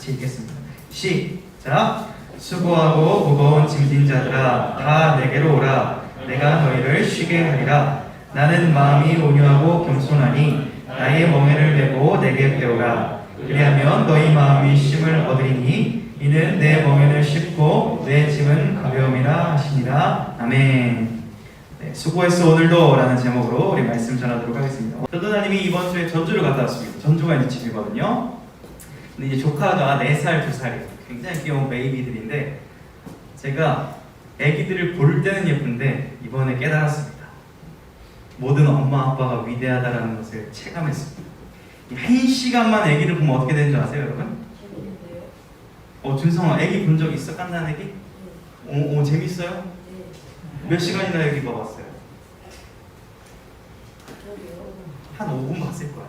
같이 읽겠습니다. 시작. 수고하고 무거운 짐진 자들아 다 내게로 오라. 내가 너희를 쉬게 하리라. 나는 마음이 온유하고 겸손하니 나의 멍에를 메고 내게 배우라. 그리하면 너희 마음이 쉼을 얻으리니 이는 내 멍에는 쉽고 내 짐은 가벼움이라 하시니라. 아멘. 네, 수고했어 오늘도 라는 제목으로 우리 말씀 전하도록 하겠습니다. 전도사님이 이번 주에 전주를 갔다 왔습니다. 전주가 이제 집이거든요. 근데 이제 조카가 4살, 2살이에요. 굉장히 귀여운 베이비들인데 제가 애기들을 볼 때는 예쁜데 이번에 깨달았습니다. 모든 엄마 아빠가 위대하다라는 것을 체감했습니다. 1시간만 애기를 보면 어떻게 되는 줄 아세요, 여러분? 재밌는데요. 준성아, 애기 본 적 있어? 깐난 애기? 재밌어요? 몇 시간이나 애기 봐봤어요? 한 5분 봤을 거야.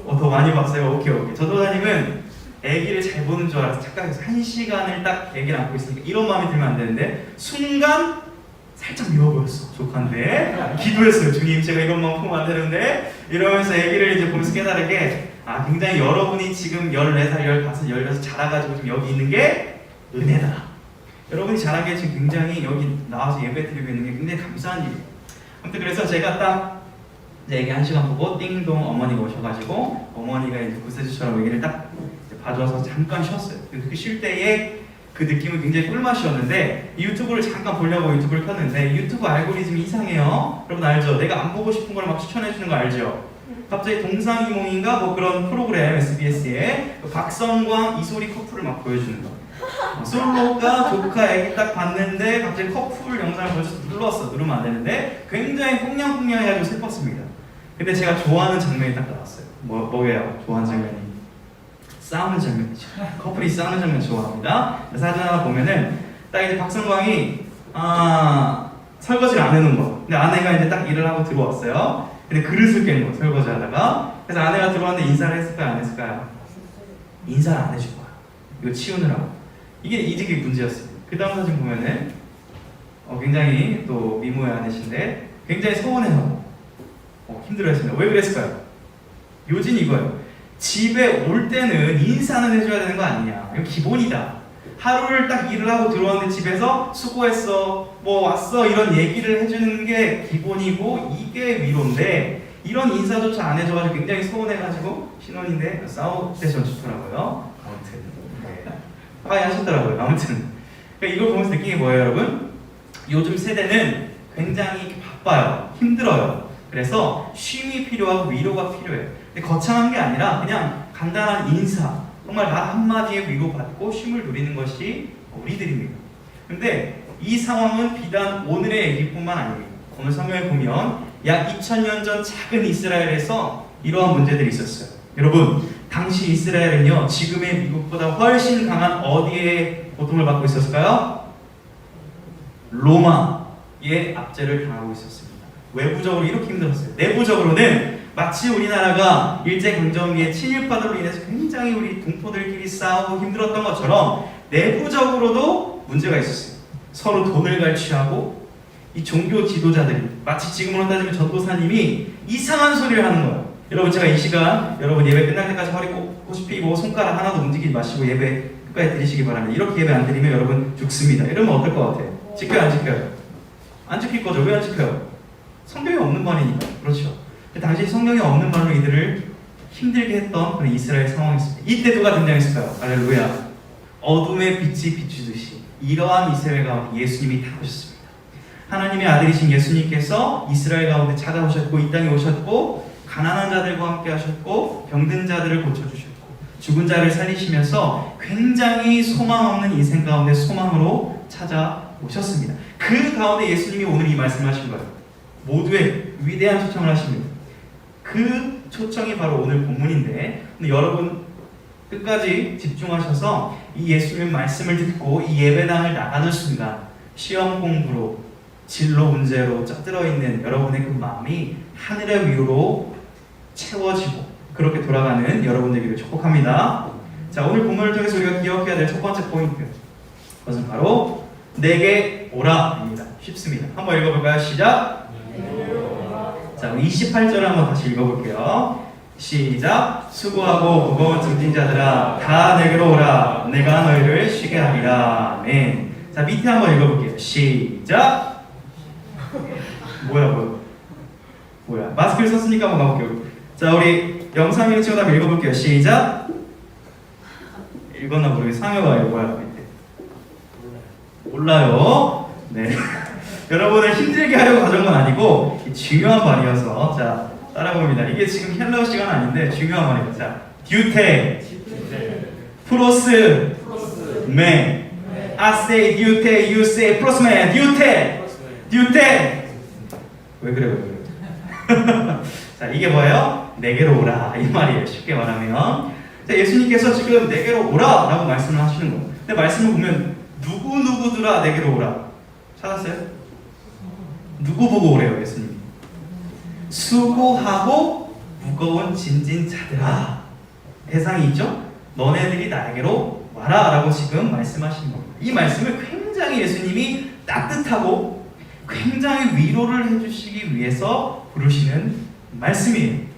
더 많이 봤어요? 오케이. 전도사님은 애기를 잘 보는 줄 알아서 착각해서 1시간을 딱 애기를 안고 있으니까 이런 마음이 들면 안 되는데 순간 살짝 미워 보였어. 조카인데 기도했어요. 주님, 제가 이런 마음 보면 안 되는데 이러면서 애기를 이제 보면서 깨달게 굉장히 여러분이 지금 14살, 15, 16 자라가지고 지금 여기 있는 게 은혜다. 여러분이 자란 게 지금 굉장히 여기 나와서 예배 드리고 있는 게 굉장히 감사한 일이에요. 아무튼 그래서 제가 딱 애기 1시간 보고 띵동 어머니가 오셔가지고 어머니가 이제 구세주처럼 애기를 딱 봐줘서 잠깐 쉬었어요. 그 쉴 때에 그 느낌은 굉장히 꿀맛이었는데 유튜브를 잠깐 보려고 유튜브를 켰는데 유튜브 알고리즘이 이상해요. 여러분 알죠? 내가 안 보고 싶은 걸 막 추천해주는 거 알죠? 갑자기 동상이몽인가 뭐 그런 프로그램 SBS에 박성광, 이소리 커플을 막 보여주는 거. 솔로가 조카 애기 딱 봤는데 갑자기 커플 영상을 보여줘서 누르면 안 되는데 굉장히 꽁냥꽁냥해가지고 슬펐습니다. 근데 제가 좋아하는 장면이 딱 나왔어요. 뭐예요? 좋아하는 장면이? 싸우는 장면이죠. 커플이 싸우는 장면 좋아합니다. 사진 하나 보면은 딱 이제 박성광이 설거지를 안 해놓은 거. 근데 아내가 이제 딱 일을 하고 들어왔어요. 근데 그릇을 깬 거, 설거지 하다가. 그래서 아내가 들어왔는데 인사를 했을까요? 안 했을까요? 인사를 안 해준 거야. 이거 치우느라고. 이게 문제였어요. 그 다음 사진 보면은 굉장히 또 미모의 아내신데 굉장히 서운해하고 힘들어했습니다. 왜 그랬을까요? 요즘 이거예요. 집에 올 때는 인사는 해줘야 되는 거 아니냐. 이거 기본이다. 하루를 딱 일을 하고 들어왔는데 집에서 수고했어, 뭐 왔어 이런 얘기를 해주는 게 기본이고 이게 위로인데 이런 인사조차 안 해줘가지고 굉장히 서운해가지고 신혼인데 싸울 때 전 좋더라고요. 아무튼 화해 하셨더라고요. 아무튼 그러니까 이걸 보면서 느낀 게 뭐예요, 여러분? 요즘 세대는 굉장히 바빠요. 힘들어요. 그래서 쉼이 필요하고 위로가 필요해요. 근데 거창한 게 아니라 그냥 간단한 인사, 정말 말 한마디에 위로받고 쉼을 누리는 것이 우리들입니다. 근데 이 상황은 비단 오늘의 얘기뿐만 아닙니다. 오늘 성경에 보면 약 2000년 전 작은 이스라엘에서 이러한 문제들이 있었어요. 여러분, 당시 이스라엘은요, 지금의 미국보다 훨씬 강한 어디에 고통을 받고 있었을까요? 로마의 압제를 당하고 있었습니다. 외부적으로 이렇게 힘들었어요. 내부적으로는 마치 우리나라가 일제강점기의 친일파들로 인해서 굉장히 우리 동포들끼리 싸우고 힘들었던 것처럼 내부적으로도 문제가 있었어요. 서로 돈을 갈취하고 이 종교 지도자들이 마치 지금으로 따지면 전도사님이 이상한 소리를 하는 거예요. 여러분, 제가 이 시간 여러분 예배 끝날 때까지 허리 꽃이 피고 손가락 하나도 움직이지 마시고 예배 끝까지 드리시기 바랍니다. 이렇게 예배 안 드리면 여러분 죽습니다. 이러면 어떨 것 같아요? 지켜요, 안 지켜요? 안 지킬 거죠? 왜 안 지켜요? 성경이 없는 말이니까. 그렇죠. 당시 성경이 없는 말로 이들을 힘들게 했던 그런 이스라엘 상황이었습니다. 이때 누가 등장했을까요? 할렐루야. 어둠의 빛이 비추듯이 이러한 이스라엘 가운데 예수님이 다 오셨습니다. 하나님의 아들이신 예수님께서 이스라엘 가운데 찾아오셨고 이 땅에 오셨고 가난한 자들과 함께 하셨고 병든 자들을 고쳐주셨고 죽은 자를 살리시면서 굉장히 소망 없는 인생 가운데 소망으로 찾아오셨습니다. 그 가운데 예수님이 오늘 이 말씀을 하신 거예요. 모두의 위대한 초청을 하십니다. 그 초청이 바로 오늘 본문인데 여러분 끝까지 집중하셔서 이 예수님의 말씀을 듣고 이 예배당을 나가는 순간 시험 공부로 진로 문제로 쪄들어 있는 여러분의 그 마음이 하늘의 위로로 채워지고 그렇게 돌아가는 여러분 되기를 축복합니다. 자, 오늘 본문을 통해서 우리가 기억해야 될 첫 번째 포인트, 그것은 바로 내게 오라입니다. 쉽습니다. 한번 읽어볼까요? 시작. 자, 28절을 한번 다시 읽어볼게요. 시작. 수고하고 무거운 짐진 자들아 다 내게로 오라. 내가 너희를 쉬게 하리라. 아멘. 자, 밑에 한번 읽어볼게요. 시작. 뭐야? 마스크를 썼으니까 한번 가볼게요. 자, 우리 영상 읽는 친구들 한번 읽어볼게요. 시작. 읽었나 모르겠어요. 상여가 뭐야 밑에? 몰라요. 네. 여러분을 힘들게 하려고 가져온 건 아니고 중요한 말이어서 자 따라봅니다. 이게 지금 헬라어 시간 아닌데 중요한 말입니다. 자, 듀테 플러스 맨 아세 듀테 유세 플러스 맨 듀테 왜 그래? 자, 이게 뭐예요? 내게로 오라 이 말이에요. 쉽게 말하면 자, 예수님께서 지금 내게로 오라 라고 말씀을 하시는 거예요. 근데 말씀을 보면 누구누구들아 내게로 오라 찾았어요? 누구 보고 오래요 예수님이? 수고하고 무거운 짐진 자들아. 대상이 있죠? 너네들이 나에게로 와라 라고 지금 말씀하시는 겁니다. 이 말씀을 굉장히 예수님이 따뜻하고 굉장히 위로를 해주시기 위해서 부르시는 말씀이에요.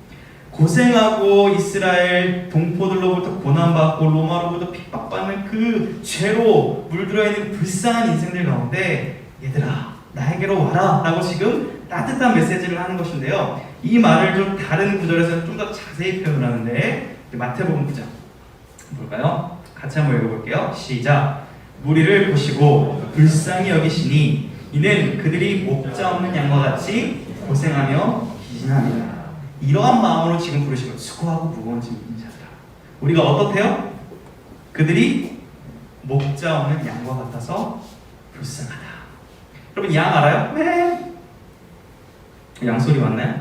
고생하고 이스라엘 동포들로부터 고난받고 로마로부터 핍박받는 그 죄로 물들어 있는 불쌍한 인생들 가운데 얘들아 나에게로 와라 라고 지금 따뜻한 메시지를 하는 것인데요. 이 말을 좀 다른 구절에서 좀 더 자세히 표현하는데 마태복음 9장 볼까요? 같이 한번 읽어볼게요. 시작. 무리를 보시고 불쌍히 여기시니 이는 그들이 목자 없는 양과 같이 고생하며 기진합니다. 이러한 마음으로 지금 부르시고 수고하고 무거운 짐진 자들아. 우리가 어떻대요? 그들이 목자 없는 양과 같아서 불쌍하다. 여러분 양 알아요? 네. 양 소리 맞나요?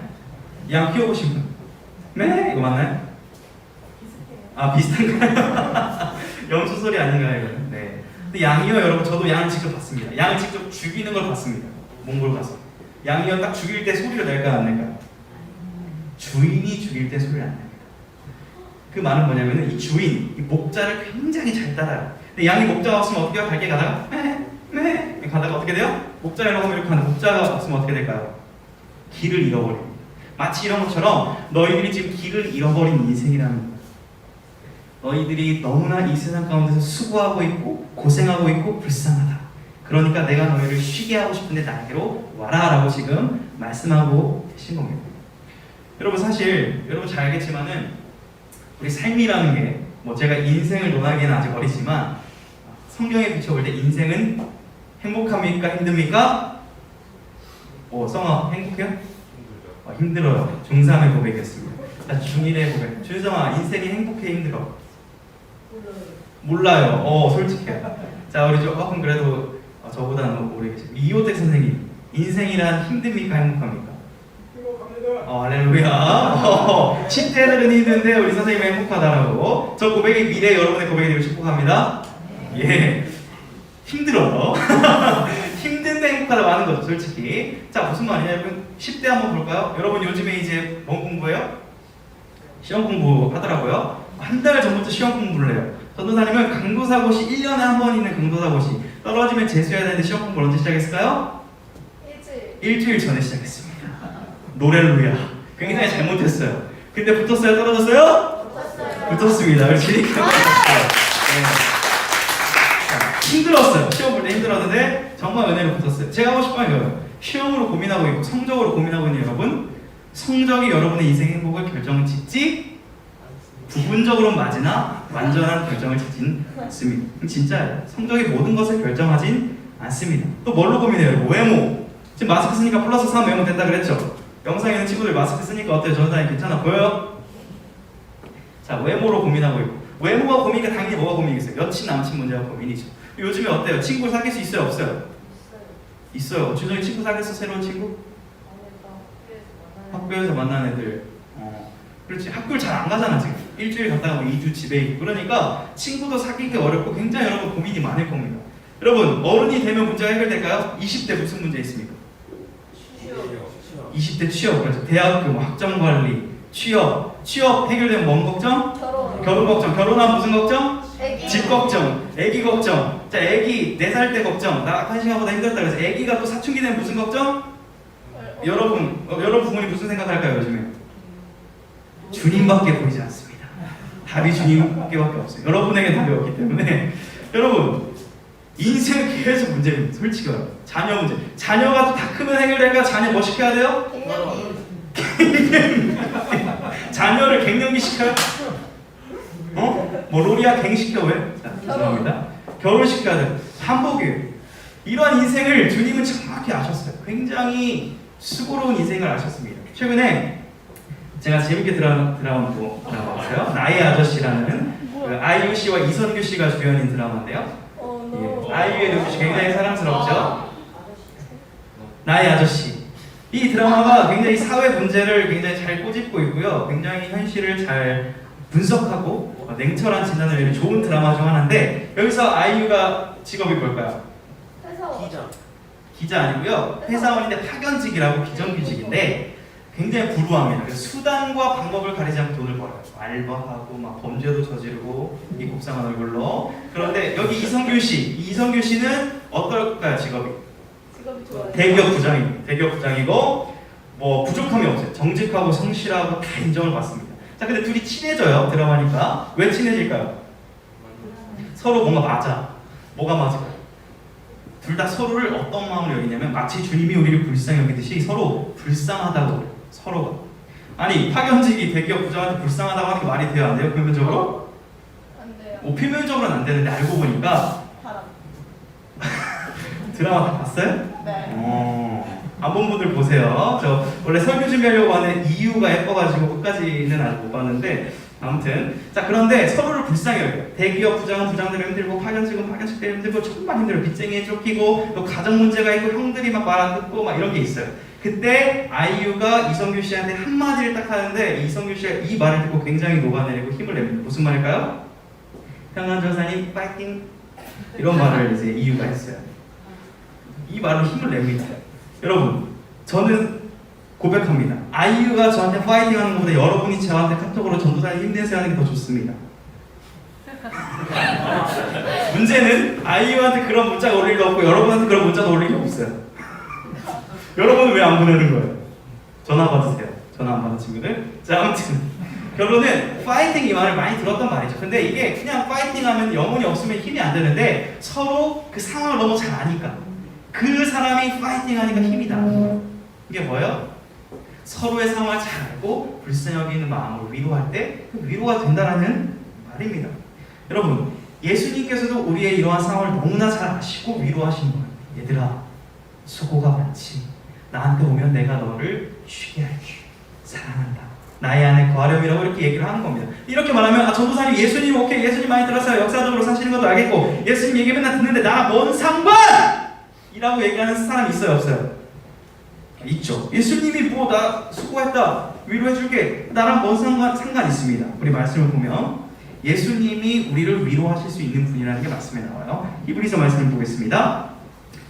양 키워보신 분? 네. 이거 맞나요? 아 비슷한가요? 염소 소리 아닌가요? 네. 근데 양이요 여러분 저도 양을 직접 봤습니다. 양을 직접 죽이는 걸 봤습니다. 몽골 가서 양이요 딱 죽일 때 소리를 낼까요 안 낼까요? 주인이 죽일 때 소리를 안 냅니다. 그 말은 뭐냐면은 이 주인, 이 목자를 굉장히 잘 따라요. 근데 양이 목자가 없으면 어떻게 해요? 갈게 가다가 네 가다가 어떻게 돼요? 목자라고 하면 이렇게 하는데 목자가 없으면 어떻게 될까요? 길을 잃어버립니다. 마치 이런 것처럼 너희들이 지금 길을 잃어버린 인생이라는 거예요. 너희들이 너무나 이 세상 가운데서 수고하고 있고 고생하고 있고 불쌍하다. 그러니까 내가 너희를 쉬게 하고 싶은데 나에게로 와라 라고 지금 말씀하고 계신 겁니다. 여러분 사실 여러분 잘 알겠지만은 우리 삶이라는 게 뭐 제가 인생을 논하기에는 아직 어리지만 성경에 비춰볼 때 인생은 행복합니까? 힘듭니까? 성아 행복해요? 힘들어요. 중3의 고백이었습니다. 자, 중1의 고백. 준성아 인생이 행복해 힘들어? 몰라요. 솔직해요. 자 우리 조금 그래도 저보다는 오래 계시고 이호택 선생님 인생이란 힘듭니까? 행복합니까? 할렐루야. 10대들은 힘든데 우리 선생님은 행복하다라고. 저 고백이 미래 여러분의 고백이 되고 축복합니다. 예, 힘들어요. 힘든데 행복하다고 하는 거죠 솔직히. 자 무슨 말이냐 여러분 10대 한번 볼까요? 여러분 요즘에 이제 뭔 공부해요? 시험 공부 하더라고요. 한 달 전부터 시험 공부를 해요. 전도사님은 강도사고시 1년에 한 번 있는 강도사고시 떨어지면 재수해야 되는데 시험 공부를 언제 시작했을까요? 일주일 전에 시작했습니다. 노렐루야. 굉장히 잘못했어요. 근데 붙었어요? 떨어졌어요? 붙었습니다. 그렇지? 힘들었어요. 시험 볼 때 힘들었는데 정말 은혜로 붙었어요. 제가 하고 싶은 거예요. 시험으로 고민하고 있고 성적으로 고민하고 있는 여러분, 성적이 여러분의 인생 행복을 결정짓지 부분적으로 맞으나 완전한 결정을 짓진 않습니다. 진짜예요. 성적이 모든 것을 결정하진 않습니다. 또 뭘로 고민해요? 외모. 지금 마스크 쓰니까 플러스 3 외모 된다 그랬죠? 영상에 있는 친구들 마스크 쓰니까 어때요? 전사님 괜찮아 보여요? 자, 외모로 고민하고 있고 외모가 고민이니까 당연히 뭐가 고민이겠어요? 여친, 남친 문제가 고민이죠. 요즘에 어때요? 친구를 사귈 수 있어요? 없어요? 있어요. 준성이 친구 사귀었어? 새로운 친구? 학교에서 만난 애들. 그렇지. 학교를 잘 안 가잖아 지금. 일주일 갔다가 2주 집에 있고. 그러니까 친구도 사귀기 어렵고 굉장히 여러분 고민이 많을 겁니다. 여러분 어른이 되면 문제가 해결될까요? 20대 무슨 문제 있습니까? 20대 취업. 그렇죠. 대학교, 학점관리, 취업 해결되면 뭔 걱정? 결혼 걱정. 결혼하면 무슨 걱정? 집 걱정, 애기 걱정. 자, 애기 4살 때 걱정. 나 한 시간보다 힘들었다 그래서 애기가 또 사춘기 되면 무슨 걱정? 여러분 부모님 무슨 생각할까요 요즘에? 주님밖에 보이지 않습니다. 답이 주님밖에 없어요. 여러분에게 답이 없기 때문에 여러분 인생 계속 문제입니다. 솔직히 말해요. 자녀 문제. 자녀가 다 크면 해결될까? 자녀 뭐 시켜야 돼요? 자녀를 갱년기 시켜요? 뭐 로리아 갱 시켜 왜? 자, 죄송합니다. 결혼시켜야 돼요. 한복이에요. 이러한 인생을 주님은 정확히 아셨어요. 굉장히 수고로운 인생을 아셨습니다. 최근에 제가 재밌게 드라마 봤어요. 나의 아저씨라는 그 아이유 씨와 이선규 씨가 주연인 드라마인데요. 예, 아이유의 눈빛이 굉장히 사랑스럽죠. 나의 아저씨. 이 드라마가 굉장히 사회 문제를 굉장히 잘 꼬집고 있고요. 굉장히 현실을 잘 분석하고 냉철한 진단을 내는 좋은 드라마 중 하나인데 여기서 아이유가 직업이 뭘까요? 기자 아니고요. 회사원인데 파견직이라고 비정규직인데 굉장히 불우합니다. 그래서 수단과 방법을 가리지 않고 돈을 벌어요. 알바하고 막 범죄도 저지르고 이 곱상한 얼굴로. 그런데 여기 이성균 씨는 어떨까요? 직업이 좋아요. 대기업 부장입니다. 대기업 부장이고 뭐 부족함이 없어요. 정직하고 성실하고 다 인정을 받습니다. 자, 근데 둘이 친해져요. 드라마니까. 왜 친해질까요? 서로 뭔가 맞아. 뭐가 맞을까요? 둘 다 서로를 어떤 마음으로 여기냐면 마치 주님이 우리를 불쌍히 여기듯이 서로 불쌍하다고 그래요. 서로가. 아니 파견직이 대기업 부장한테 불쌍하다고 하는 게 말이 돼요? 안 돼요? 표면적으로? 안 돼요. 표면적으로는 안 되는데 알고 보니까 드라마 다 봤어요? 네. 안 본 분들 보세요. 저 원래 설교 준비하려고 하는 이유가 예뻐가지고 끝까지는 아직 못 봤는데 아무튼 자 그런데 서로를 불쌍히 여겨요. 대기업 부장은 부장대로 힘들고 파견직은 파견직대로 힘들고 정말 힘들어요. 빚쟁이에 쫓기고 또 가정 문제가 있고 형들이 막 말 안 듣고 막 이런 게 있어요. 그때 아이유가 이성규 씨한테 한마디를 딱 하는데 이성규 씨가 이 말을 듣고 굉장히 녹아내리고 힘을 냅니다. 무슨 말일까요? 평안 전사님 파이팅 이런 말을 이제 이유가 했어요. 이 말로 힘을 냅니다. 여러분 저는 고백합니다. 아이유가 저한테 파이팅 하는 것보다 여러분이 저한테 카톡으로 전도사님 힘내세요 하는 게 더 좋습니다. 문제는 아이유한테 그런 문자가 올 일도 없고 여러분한테 그런 문자가 올 일이 없어요. 여러분은 왜 안 보내는 거예요? 전화 받으세요. 전화 안 받은 친구들. 자 아무튼 결론은 파이팅 이 말을 많이 들었단 말이죠. 근데 이게 그냥 파이팅 하면 영혼이 없으면 힘이 안 되는데 서로 그 상황을 너무 잘 아니까 그 사람이 파이팅 하니까 힘이 나는 이게 뭐예요? 서로의 상황을 잘 알고 불쌍히 여기는 마음으로 위로할 때 그 위로가 된다는 말입니다. 여러분 예수님께서도 우리의 이러한 상황을 너무나 잘 아시고 위로하시는 거예요. 얘들아 수고가 많지. 나한테 오면 내가 너를 쉬게 할게. 사랑한다. 나의 안에 거하렴이라고 이렇게 얘기를 하는 겁니다. 이렇게 말하면 전도사님 예수님 오케이 예수님 많이 들었어요. 역사적으로 사시는 것도 알겠고 예수님 얘기 맨날 듣는데 나랑 뭔 상관! 이라고 얘기하는 사람이 있어요 없어요? 있죠. 예수님이 뭐 나 수고했다 위로해줄게 나랑 뭔 상관 있습니다. 우리 말씀을 보면 예수님이 우리를 위로하실 수 있는 분이라는 게 말씀에 나와요. 히브리서 말씀을 보겠습니다.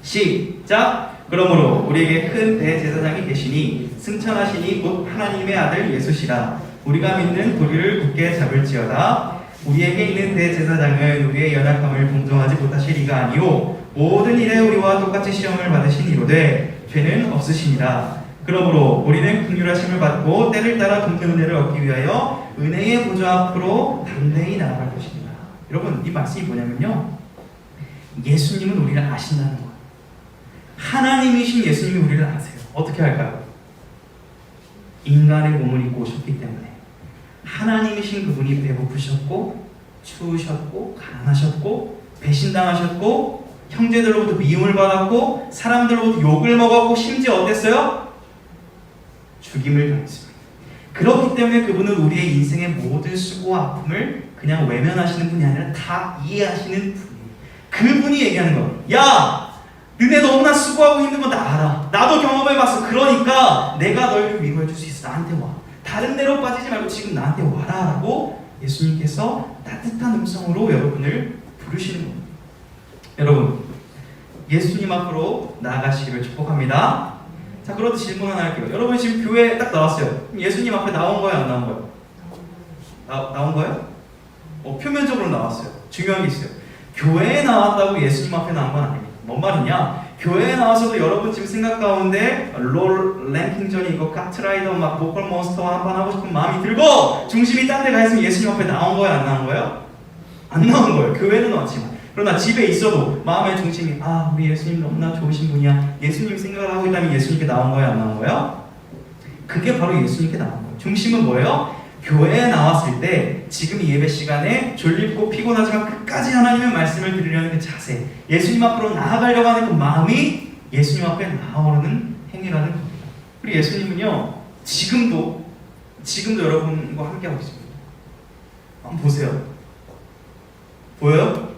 시작. 그러므로 우리에게 큰 대제사장이 계시니 승천하시니 곧 하나님의 아들 예수시라. 우리가 믿는 도리를 굳게 잡을지어다. 우리에게 있는 대제사장은 우리의 연약함을 동정하지 못하실 이가 아니오 모든 일에 우리와 똑같이 시험을 받으신 이로되 죄는 없으시니라. 그러므로 우리는 긍휼하심을 받고 때를 따라 돕는 은혜를 얻기 위하여 은혜의 보좌 앞으로 담대히 나아갈 것입니다. 여러분 이 말씀이 뭐냐면요 예수님은 우리를 아신다는 거예요. 하나님이신 예수님이 우리를 아세요. 어떻게 할까요? 인간의 몸을 입고 오셨기 때문에 하나님이신 그분이 배고프셨고 추우셨고 가난하셨고 배신당하셨고 형제들로부터 미움을 받았고 사람들로부터 욕을 먹었고 심지어 어땠어요? 죽임을 당했습니다. 그렇기 때문에 그분은 우리의 인생의 모든 수고와 아픔을 그냥 외면하시는 분이 아니라 다 이해하시는 분이에요. 그분이 얘기하는 거예요. 야! 너네 너무나 수고하고 힘든 건 나 알아. 나도 경험해봤어. 그러니까 내가 널 위로해 줄 수 있어. 나한테 와. 다른 데로 빠지지 말고 지금 나한테 와라 라고 예수님께서 따뜻한 음성으로 여러분을 부르시는 겁니다. 여러분 예수님 앞으로 나아가시기를 축복합니다. 자 그런데 질문 하나 할게요. 여러분 지금 교회에 딱 나왔어요. 예수님 앞에 나온 거예요? 안 나온 거예요? 나온 거예요? 표면적으로 나왔어요. 중요한 게 있어요. 교회에 나왔다고 예수님 앞에 나온 건 아닙니다. 뭔 말이냐? 교회에 나와서도 여러분 지금 생각 가운데 롤 랭킹전이 있고 카트라이더 막 보컬 몬스터와 한번 하고 싶은 마음이 들고 중심이 딴 데 가 있으면 예수님 앞에 나온 거예요? 안 나온 거예요? 안 나온 거예요. 교회는 왔지만. 그러나 집에 있어도 마음의 중심이 우리 예수님 너무나 좋으신 분이야. 예수님 생각을 하고 있다면 예수님께 나온 거예요? 안 나온 거예요? 그게 바로 예수님께 나온 거예요. 중심은 뭐예요? 교회에 나왔을 때 지금 이 예배 시간에 졸립고 피곤하지만 끝까지 하나님의 말씀을 들으려는 그 자세, 예수님 앞으로 나아가려고 하는 그 마음이 예수님 앞에 나오는 행위라는 겁니다. 우리 예수님은요 지금도 여러분과 함께하고 있습니다. 한번 보세요. 보여요?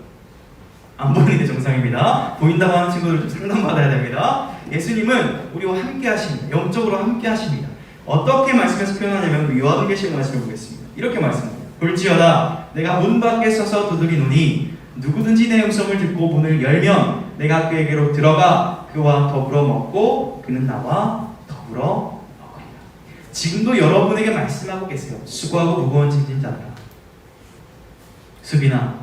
안 보이는 게 정상입니다. 보인다고 하는 친구들 좀 상담받아야 됩니다. 예수님은 우리와 함께 하십니다. 영적으로 함께 하십니다. 어떻게 말씀에서 표현하냐면 요한계시록 말씀을 보겠습니다. 이렇게 말씀합니다. 볼지어다 내가 문 밖에 서서 두드리노니 누구든지 내 음성을 듣고 문을 열면 내가 그에게로 들어가 그와 더불어 먹고 그는 나와 더불어 먹으리라. 지금도 여러분에게 말씀하고 계세요. 수고하고 무거운 짐진 자들아. 수빈아,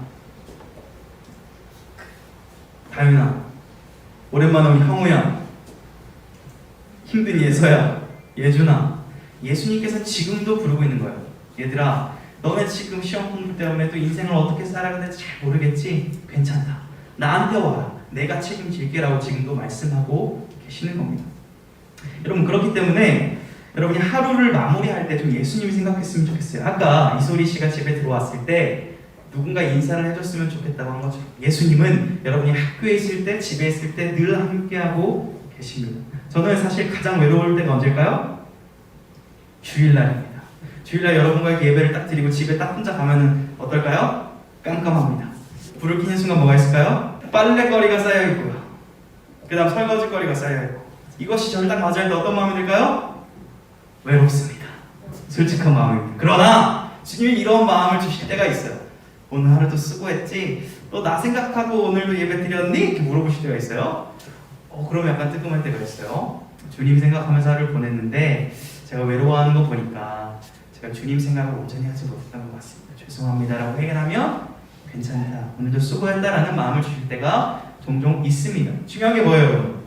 다윤아, 오랜만에 우리 형우야, 힘든 예서야, 예준아, 예수님께서 지금도 부르고 있는 거예요. 얘들아, 너네 지금 시험 공부 때문에 또 인생을 어떻게 살아가야 될지 잘 모르겠지? 괜찮다. 나한테 와라. 내가 책임질게 라고 지금도 말씀하고 계시는 겁니다. 여러분, 그렇기 때문에 여러분이 하루를 마무리할 때 좀 예수님 생각했으면 좋겠어요. 아까 이소리 씨가 집에 들어왔을 때 누군가 인사를 해줬으면 좋겠다고 한 것처럼 예수님은 여러분이 학교에 있을 때, 집에 있을 때 늘 함께하고 계십니다. 저는 사실 가장 외로울 때가 언제일까요? 주일날입니다. 주일날 여러분과 예배를 딱 드리고 집에 딱 혼자 가면은 어떨까요? 깜깜합니다. 불을 켜는 순간 뭐가 있을까요? 빨래거리가 쌓여있고요. 그 다음 설거지거리가 쌓여있고. 이것이 저를 딱 맞을 때 어떤 마음이 들까요? 외롭습니다. 솔직한 마음입니다. 그러나 주님이 이런 마음을 주실 때가 있어요. 오늘 하루도 수고했지? 너 나 생각하고 오늘도 예배 드렸니? 이렇게 물어보실 때가 있어요. 그러면 약간 뜨끔할 때가 있어요. 주님 생각하면서 하루를 보냈는데 제가 외로워하는 거 보니까 제가 주님 생각을 온전히 하지 못했던 것 같습니다. 죄송합니다라고 회개하면 괜찮다. 오늘도 수고했다라는 마음을 주실 때가 종종 있습니다. 중요한 게 뭐예요, 여러분?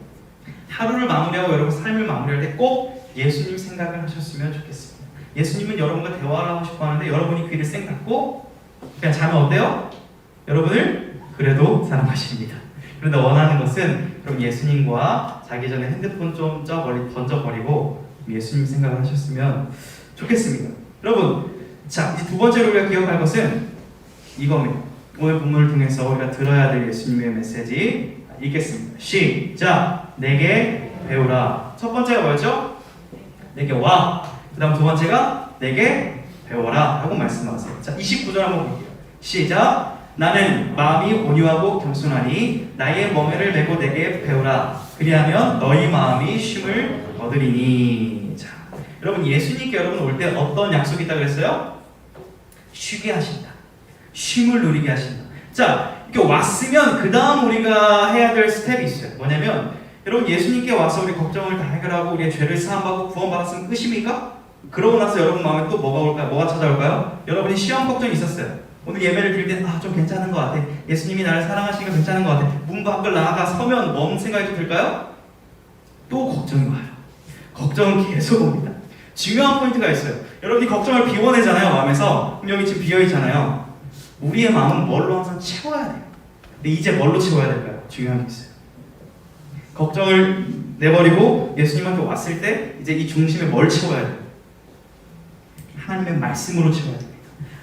하루를 마무리하고 여러분 삶을 마무리할 때 꼭 예수님 생각을 하셨으면 좋겠습니다. 예수님은 여러분과 대화를 하고 싶어 하는데 여러분이 귀를 쌩 닫고 그냥 자면 어때요? 여러분을 그래도 사랑하십니다. 그런데 원하는 것은 그럼 예수님과 자기 전에 핸드폰 좀 멀리 던져버리고 예수님 생각을 하셨으면 좋겠습니다. 여러분, 자, 이제 두 번째로 우리가 기억할 것은 이겁니다. 오늘 본문을 통해서 우리가 들어야 될 예수님의 메시지 읽겠습니다. 시작! 내게 배우라. 첫 번째가 뭐였죠? 내게 와. 그 다음 두 번째가 내게 배워라 라고 말씀하세요. 자, 29절 한번 볼게요. 시작! 나는 마음이 온유하고 겸손하니 나의 멍에를 메고 내게 배우라. 그리하면 너희 마음이 쉼을 얻으리니. 자, 여러분 예수님께 여러분 올 때 어떤 약속이 있다고 그랬어요? 쉬게 하신다. 쉼을 누리게 하신다. 자, 이렇게 왔으면 그 다음 우리가 해야 될 스텝이 있어요. 뭐냐면 여러분 예수님께 와서 우리 걱정을 다 해결하고 우리의 죄를 사함받고 구원받았으면 끝입니까? 그러고 나서 여러분 마음에 또 뭐가 올까요? 뭐가 찾아올까요? 여러분이 시험 걱정이 있었어요. 오늘 예배를 드릴 때 좀 괜찮은 것 같아. 예수님이 나를 사랑하시니까 괜찮은 것 같아. 문 밖을 나아가 서면 뭔 생각이 좀 들까요? 또 걱정이 와요. 걱정은 계속 옵니다. 중요한 포인트가 있어요. 여러분이 걱정을 비워내잖아요, 마음에서. 그럼 여기 지금 비어있잖아요. 우리의 마음은 뭘로 항상 채워야 돼요. 근데 이제 뭘로 채워야 될까요? 중요한 게 있어요. 걱정을 내버리고 예수님한테 왔을 때 이제 이 중심에 뭘 채워야 돼요? 하나님의 말씀으로 채워야 됩니다.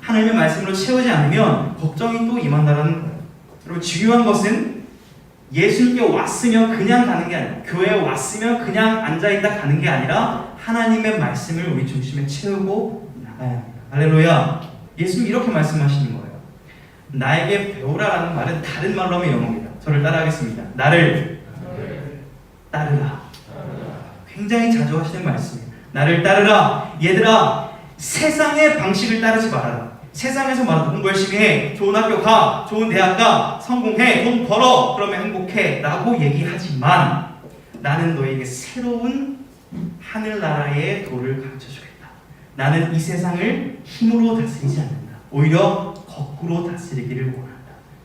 하나님의 말씀으로 채우지 않으면 걱정이 또 임한다는 거예요. 여러분 중요한 것은 예수님께 왔으면 그냥 가는 게 아니라 교회에 왔으면 그냥 앉아있다 가는 게 아니라 하나님의 말씀을 우리 중심에 채우고 나가야 합니다. 할렐루야. 예수님 이렇게 말씀하시는 거예요. 나에게 배우라라는 말은 다른 말로 하면 영어입니다. 저를 따라하겠습니다. 나를 따르라. 굉장히 자주 하시는 말씀이에요. 나를 따르라. 얘들아, 세상의 방식을 따르지 말아라. 세상에서 말하는 공부 열심히 해, 좋은 학교 가, 좋은 대학 가, 성공해, 돈 벌어, 그러면 행복해 라고 얘기하지만 나는 너에게 새로운 하늘나라의 도를 가르쳐주겠다. 나는 이 세상을 힘으로 다스리지 않는다. 오히려 거꾸로 다스리기를 원한다.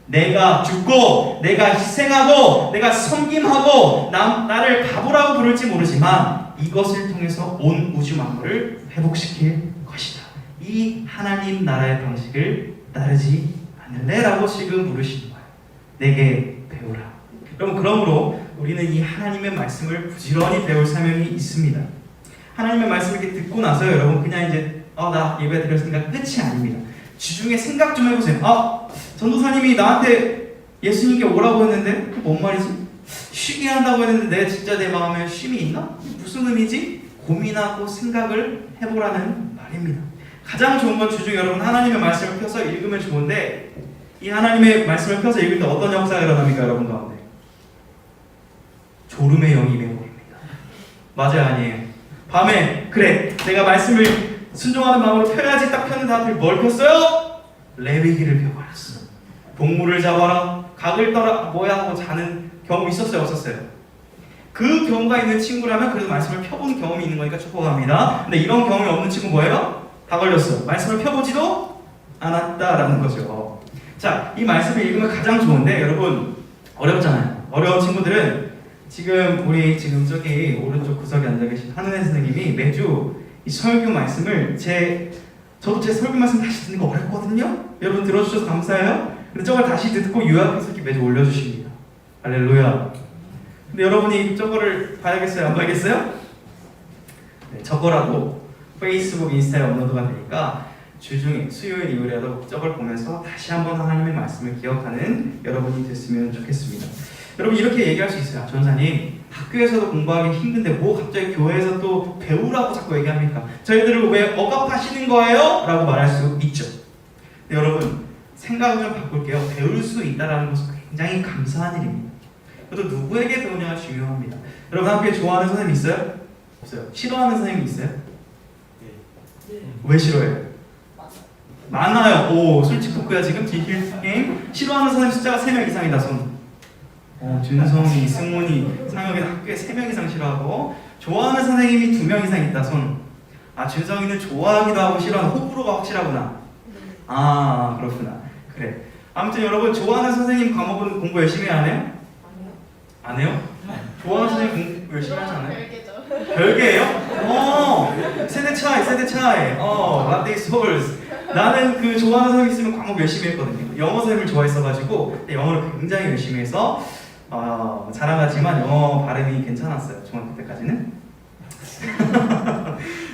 내가 죽고 내가 희생하고 내가 섬김하고 나를 바보라고 부를지 모르지만 이것을 통해서 온 우주 만물을 회복시킬 것이다. 이 하나님 나라의 방식을 따르지 않을래? 라고 지금 물으시는 거예요. 내게 배우라. 여러분, 그러므로 우리는 이 하나님의 말씀을 부지런히 배울 사명이 있습니다. 하나님의 말씀을 이렇게 듣고 나서 여러분 그냥 이제 나 예배 드렸으니까 끝이 아닙니다. 주중에 생각 좀 해보세요. 전도사님이 나한테 예수님께 오라고 했는데 뭔 말이지? 쉬게 한다고 했는데 진짜 내 마음에 쉼이 있나? 무슨 의미지? 고민하고 생각을 해보라는 말입니다. 가장 좋은 건 주중에 여러분 하나님의 말씀을 펴서 읽으면 좋은데 이 하나님의 말씀을 펴서 읽을 때 어떤 역사가 일어납니까? 여러분 가운데 졸음의 영이 임해버립니다. 맞아요? 아니에요? 밤에 그래 내가 말씀을 순종하는 마음으로 펴야지 딱 폈는데 하필 뭘 폈어요? 레위기를 펴버렸어. 동물을 잡아라, 각을 떠라, 뭐야 하고 자는 경험 있었어요? 없었어요? 그 경우가 있는 친구라면 그래도 말씀을 펴본 경험이 있는 거니까 축복합니다. 근데 이런 경험이 없는 친구 뭐예요? 다 걸렸어. 말씀을 펴보지도 않았다라는 거죠. 자, 이 말씀을 읽으면 가장 좋은데 여러분 어렵잖아요. 어려운 친구들은 우리 저기 오른쪽 구석에 앉아 계신 한은혜 선생님이 매주 이 설교 말씀을 저도 제 설교 말씀 다시 듣는 거 어렵거든요. 여러분 들어주셔서 감사해요. 근데 저걸 다시 듣고 요약해서 이렇게 매주 올려주십니다. 할렐루야. 근데 여러분이 저거를 봐야겠어요? 안 봐야겠어요? 네, 저거라도 페이스북, 인스타에 업로드가 되니까 주중에 수요일 이후에라도 저걸 보면서 다시 한번 하나님의 말씀을 기억하는 여러분이 됐으면 좋겠습니다. 여러분 이렇게 얘기할 수 있어요. 전사님 학교에서도 공부하기 힘든데 뭐 갑자기 교회에서 또 배우라고 자꾸 얘기합니까? 저희들을 왜 억압하시는 거예요? 라고 말할 수 있죠. 근데 여러분 생각을 좀 바꿀게요. 배울 수 있다는 것은 굉장히 감사한 일입니다. 그래도 누구에게 배우냐가 중요합니다. 여러분 학교에 좋아하는 선생님 있어요? 없어요. 싫어하는 선생님 있어요? 네. 왜 싫어해요? 많아요. 오, 솔직 토크야 지금 디힐 게임. 싫어하는 선생님 숫자가 3명 이상이다 손. 준성이, 승훈이, 상혁이는 학교에 3명 이상 싫어하고 좋아하는 선생님이 2명 이상 있다 손. 준성이는 좋아하기도 하고 싫어하는 호불호가 확실하구나. 그렇구나. 그래. 아무튼 여러분 좋아하는 선생님 과목은 공부 열심히 안 해요? 안 해요? 좋아하는 선생님 공부 열심히 하지 않아요? 별개죠. 별개예요? 세대 차이. What they souls. 나는 그 좋아하는 선생님 있으면 과목 열심히 했거든요. 영어 선생님을 좋아했어가지고 영어를 굉장히 열심히 해서 자랑하지만 영어 발음이 괜찮았어요. 중학교 때까지는.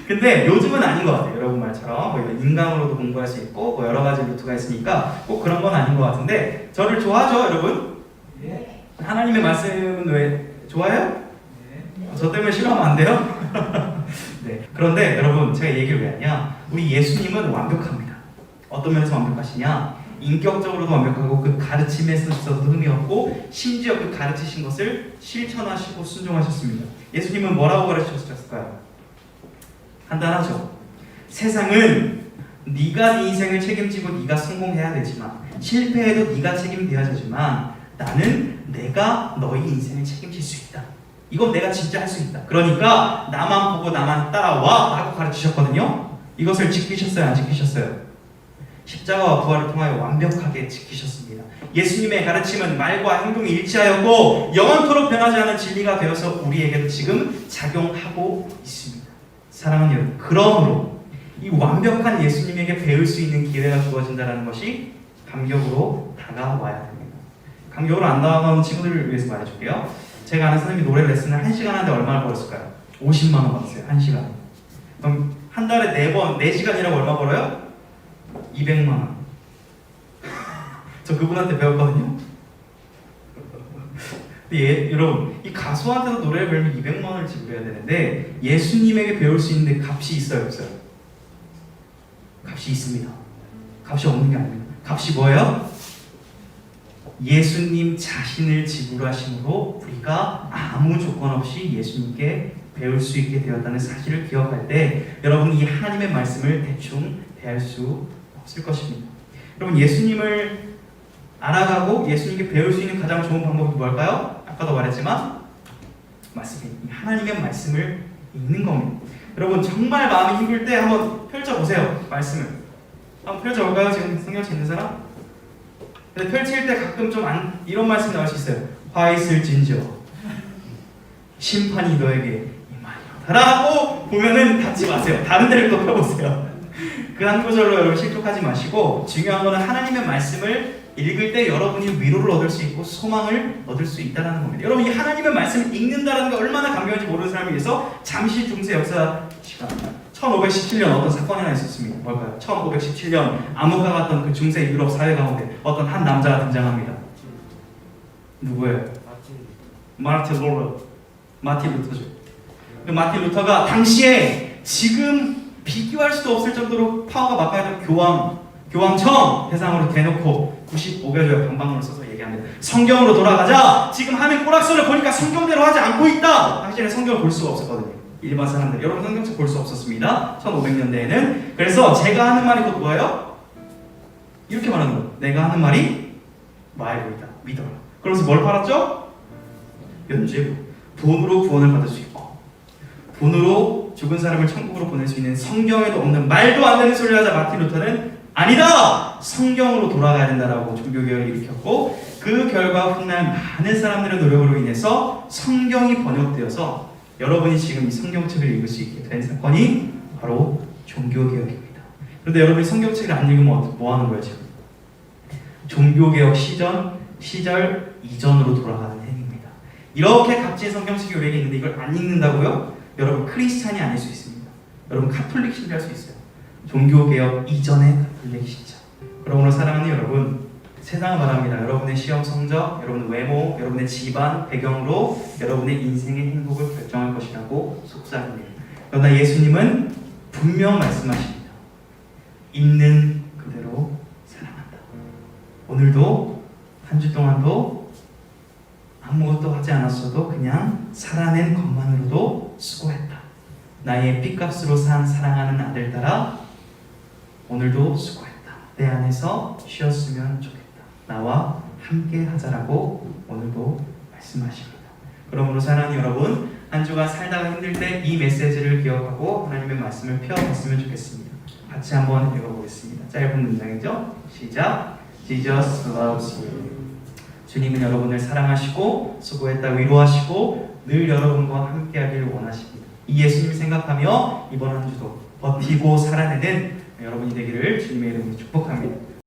근데 요즘은 아닌 것 같아요. 여러분 말처럼 뭐 인강으로도 공부할 수 있고 뭐 여러 가지 루트가 있으니까 꼭 그런 건 아닌 것 같은데 저를 좋아하죠, 여러분? 네. 하나님의 말씀은 왜 좋아해요? 저 때문에 싫어하면 안 돼요? 네. 그런데 여러분 제가 얘기를 왜 하냐? 우리 예수님은 완벽합니다. 어떤 면에서 완벽하시냐? 인격적으로도 완벽하고 그 가르침에 있어서도 흥미없고 심지어 그 가르치신 것을 실천하시고 순종하셨습니다. 예수님은 뭐라고 가르치셨을까요? 간단하죠. 세상은 네가 네 인생을 책임지고 네가 성공해야 되지만 실패해도 네가 책임져야 되지만 나는 내가 너희 인생을 책임질 수 있다. 이건 내가 진짜 할 수 있다. 그러니까 나만 보고 나만 따라와 라고 가르치셨거든요. 이것을 지키셨어요? 안 지키셨어요? 십자가와 부활을 통하여 완벽하게 지키셨습니다. 예수님의 가르침은 말과 행동이 일치하였고 영원토록 변하지 않은 진리가 되어서 우리에게도 지금 작용하고 있습니다. 사랑하는 여러분, 그러므로 이 완벽한 예수님에게 배울 수 있는 기회가 주어진다는 것이 감격으로 다가와야 됩니다. 감격으로 안 다가오는 친구들을 위해서 말해줄게요. 제가 아는 선생님이 노래 레슨을 1시간 하는데 얼마나 벌었을까요? 50만 원 받았어요. 1시간. 그럼 한 달에 4번, 4시간이라고 얼마 벌어요? 200만 원. 저 그분한테 배웠거든요. 여러분, 이 가수한테도 노래를 배우면 200만 원을 지불해야 되는데 예수님에게 배울 수 있는데 값이 있어요, 없어요? 값이 있습니다. 값이 없는 게 아닙니다. 값이 뭐예요? 예수님 자신을 지불하심으로 우리가 아무 조건 없이 예수님께 배울 수 있게 되었다는 사실을 기억할 때 여러분 이 하나님의 말씀을 대충 대할 수 없을 것입니다. 여러분 예수님을 알아가고 예수님께 배울 수 있는 가장 좋은 방법이 뭘까요? 아까도 말했지만 맞습니다. 이 하나님의 말씀을 읽는 겁니다. 여러분 정말 마음이 힘들 때 한번 펼쳐보세요. 말씀을 한번 펼쳐볼까요? 지금 성경책 있는 사람? 근데 펼칠 때 가끔 좀 이런 말씀이 나올 수 있어요. 화 있을진저 심판이 너에게 임하리로다라고 보면은 닫지 마세요. 다른 데를 또 펴보세요. 그 한 구절로 여러분 실족하지 마시고, 중요한 거는 하나님의 말씀을 읽을 때 여러분이 위로를 얻을 수 있고 소망을 얻을 수 있다는 겁니다. 여러분, 이 하나님의 말씀을 읽는다는 게 얼마나 감격한지 모르는 사람을 위해서 잠시 중세 역사 시간 1517년 어떤 사건이 하나 있었습니다. 뭘까요? 1517년 암흑과 같던 그 중세 유럽 사회 가운데 어떤 한 남자가 등장합니다. 누구예요? 마르틴 루터죠. 그 마틴 루터가 당시에 지금 비교할 수도 없을 정도로 파워가 막강했던 교황청 대상으로 대놓고 95개조의 방방문을 써서 얘기합니다. 성경으로 돌아가자. 지금 하는 꼬락서를 보니까 성경대로 하지 않고 있다. 당시에는 성경을 볼 수가 없었거든요. 일반 사람들. 여러분 성경책 볼 수 없었습니다. 1500년대에는. 그래서 제가 하는 말이 곧 뭐예요? 이렇게 말하는 거예요. 내가 하는 말이 바이블이다. 믿어라. 그러면서 뭘 팔았죠? 연죄부. 돈으로 구원을 받을 수 있고, 돈으로 죽은 사람을 천국으로 보낼 수 있는 성경에도 없는 말도 안 되는 소리를 하자 마틴 루터는 아니다! 성경으로 돌아가야 된다라고 종교개혁을 일으켰고, 그 결과 훗날 많은 사람들의 노력으로 인해서 성경이 번역되어서 여러분이 지금 이 성경책을 읽을 수 있게 된 사건이 바로 종교개혁입니다. 그런데 여러분이 성경책을 안 읽으면 뭐 하는 거예요 지금? 종교개혁 시절 이전으로 돌아가는 행위입니다. 이렇게 값진 성경책이 우리에게 있는데 이걸 안 읽는다고요? 여러분 크리스찬이 아닐 수 있습니다. 여러분 카톨릭 신자할 수 있어요. 종교개혁 이전의 카톨릭 신자. 그러므로 사랑하는 여러분, 세상은 말합니다. 여러분의 시험 성적, 여러분의 외모, 여러분의 집안, 배경으로 여러분의 인생의 행복을 결정할 것이라고 속삭입니다. 그러나 예수님은 분명 말씀하십니다. 있는 그대로 사랑한다. 오늘도 한 주 동안도 아무것도 하지 않았어도 그냥 살아낸 것만으로도 수고했다. 나의 핏값으로 산 사랑하는 아들 따라 오늘도 수고했다. 내 안에서 쉬었으면 좋겠다. 나와 함께 하자라고 오늘도 말씀하십니다. 그러므로 사랑하는 여러분, 한 주간 살다가 힘들 때 이 메시지를 기억하고 하나님의 말씀을 펴봤으면 좋겠습니다. 같이 한번 읽어보겠습니다. 짧은 문장이죠. 시작. Jesus loves you. 주님은 여러분을 사랑하시고 수고했다 위로하시고 늘 여러분과 함께하길 원하십니다. 이 예수님을 생각하며 이번 한 주도 버티고 살아내는 여러분이 되기를 주님의 이름으로 축복합니다.